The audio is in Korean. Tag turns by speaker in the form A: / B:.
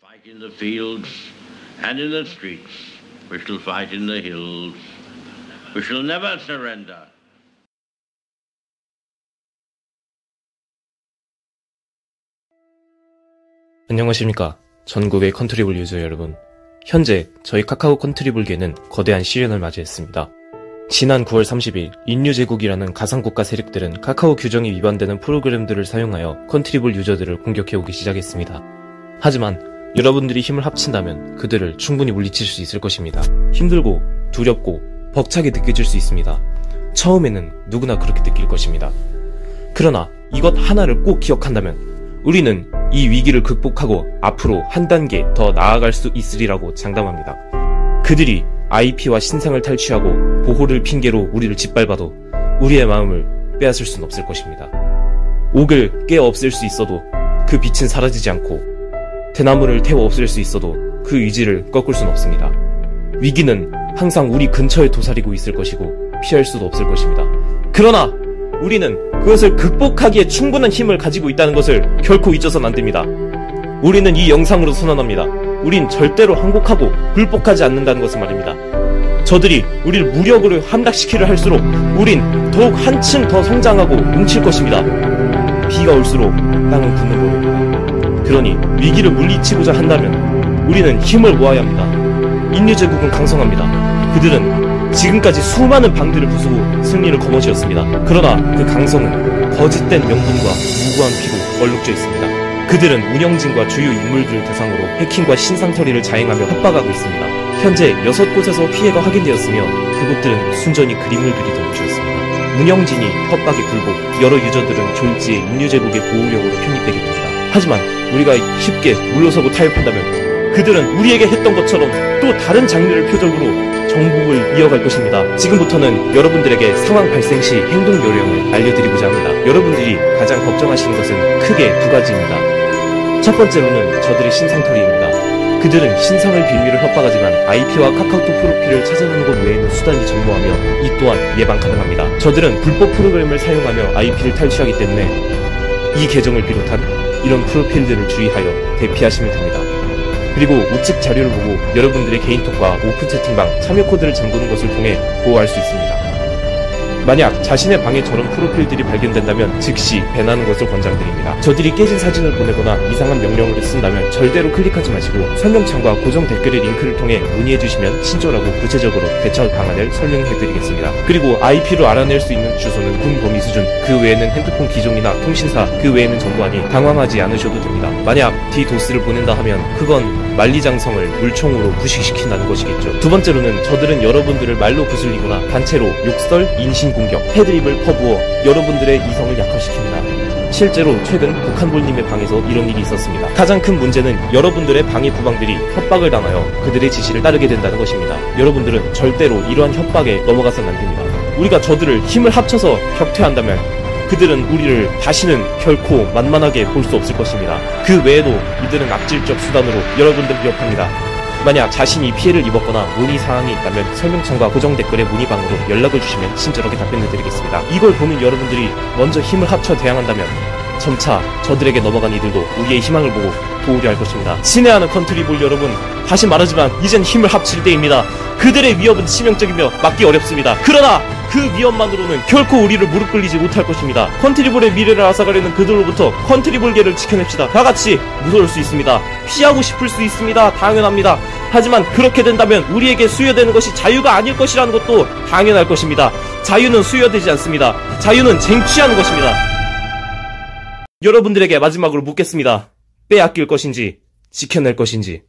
A: Fight in the fields and in the streets. We shall fight in the hills. We shall never surrender.
B: 안녕하십니까. 전국의 컨트리볼 유저 여러분. 현재 저희 카카오 컨트리볼계는 거대한 시련을 맞이했습니다. 지난 9월 30일 인류제국이라는 가상국가 세력들은 카카오 규정이 위반되는 프로그램들을 사용하여 컨트리볼 유저들을 공격해오기 시작했습니다. 하지만 여러분들이 힘을 합친다면 그들을 충분히 물리칠 수 있을 것입니다. 힘들고 두렵고 벅차게 느껴질 수 있습니다. 처음에는 누구나 그렇게 느낄 것입니다. 그러나 이것 하나를 꼭 기억한다면 우리는 이 위기를 극복하고 앞으로 한 단계 더 나아갈 수 있으리라고 장담합니다. 그들이 IP와 신상을 탈취하고 보호를 핑계로 우리를 짓밟아도 우리의 마음을 빼앗을 순 없을 것입니다. 옥을 깨어 없앨 수 있어도 그 빛은 사라지지 않고 대나무를 태워 없앨 수 있어도 그 의지를 꺾을 순 없습니다. 위기는 항상 우리 근처에 도사리고 있을 것이고 피할 수도 없을 것입니다. 그러나 우리는 그것을 극복하기에 충분한 힘을 가지고 있다는 것을 결코 잊어서는 안 됩니다. 우리는 이 영상으로 선언합니다. 우린 절대로 항복하고 굴복하지 않는다는 것을 말입니다. 저들이 우리를 무력으로 함락시키려 할수록 우린 더욱 한층 더 성장하고 뭉칠 것입니다. 비가 올수록 땅은 굳는 법입니다. 그러니 위기를 물리치고자 한다면 우리는 힘을 모아야 합니다. 인류제국은 강성합니다. 그들은 지금까지 수많은 방들을 부수고 승리를 거머쥐었습니다. 그러나 그 강성은 거짓된 명분과 무고한 피로 얼룩져 있습니다. 그들은 운영진과 주요 인물들을 대상으로 해킹과 신상털이를 자행하며 협박하고 있습니다. 현재 6곳에서 피해가 확인되었으며 그곳들은 순전히 그림을 그리던 곳이었습니다. 운영진이 협박에 굴복, 여러 유저들은 졸지에 인류제국의 보호령으로 편입되게 됩니다. 하지만 우리가 쉽게 물러서고 타협한다면 그들은 우리에게 했던 것처럼 또 다른 장르의 표적으로 정복을 이어갈 것입니다. 지금부터는 여러분들에게 상황 발생 시 행동 요령을 알려드리고자 합니다. 여러분들이 가장 걱정하시는 것은 크게 두 가지입니다. 첫 번째로는 저들의 신상털이입니다. 그들은 신상을 빌미로 협박하지만 IP와 카카오톡 프로필을 찾아내는 것 외에는 수단이 전무하며 이 또한 예방 가능합니다. 저들은 불법 프로그램을 사용하며 IP를 탈취하기 때문에 이 계정을 비롯한 이런 프로필들을 주의하여 대피하시면 됩니다. 그리고 우측 자료를 보고 여러분들의 개인톡과 오픈 채팅방, 참여 코드를 잠그는 것을 통해 보호할 수 있습니다. 만약 자신의 방에 저런 프로필들이 발견된다면 즉시 밴하는 것을 권장드립니다. 저들이 깨진 사진을 보내거나 이상한 명령어를 쓴다면 절대로 클릭하지 마시고 설명창과 고정 댓글의 링크를 통해 문의해주시면 친절하고 구체적으로 대처 방안을 설명해드리겠습니다. 그리고 IP로 알아낼 수 있는 주소는 군 범위 수준, 그 외에는 핸드폰 기종이나 통신사, 그 외에는 전부하니 당황하지 않으셔도 됩니다. 만약 DDoS를 보낸다 하면 그건 만리장성을 물총으로 부식시킨다는 것이겠죠. 두 번째로는 저들은 여러분들을 말로 구슬리거나 단체로 욕설, 인신공격, 패드립을 퍼부어 여러분들의 이성을 약화시킵니다. 실제로 최근 북한볼님의 방에서 이런 일이 있었습니다. 가장 큰 문제는 여러분들의 방해 부방들이 협박을 당하여 그들의 지시를 따르게 된다는 것입니다. 여러분들은 절대로 이러한 협박에 넘어가서는 안 됩니다. 우리가 저들을 힘을 합쳐서 격퇴한다면 그들은 우리를 다시는 결코 만만하게 볼 수 없을 것입니다. 그 외에도 이들은 악질적 수단으로 여러분들을 위협합니다. 만약 자신이 피해를 입었거나 문의사항이 있다면 설명창과 고정 댓글의 문의방으로 연락을 주시면 친절하게 답변을 드리겠습니다. 이걸 보는 여러분들이 먼저 힘을 합쳐 대항한다면 점차 저들에게 넘어간 이들도 우리의 희망을 보고 도우려 할 것입니다. 친애하는 컨트리볼 여러분, 다시 말하지만 이젠 힘을 합칠 때입니다. 그들의 위협은 치명적이며 막기 어렵습니다. 그러나 그 위협만으로는 결코 우리를 무릎 꿇리지 못할 것입니다. 컨트리볼의 미래를 앗아가려는 그들로부터 컨트리볼계를 지켜냅시다. 다같이 무서울 수 있습니다. 피하고 싶을 수 있습니다. 당연합니다. 하지만 그렇게 된다면 우리에게 수여되는 것이 자유가 아닐 것이라는 것도 당연할 것입니다. 자유는 수여되지 않습니다. 자유는 쟁취하는 것입니다. 여러분들에게 마지막으로 묻겠습니다. 빼앗길 것인지 지켜낼 것인지.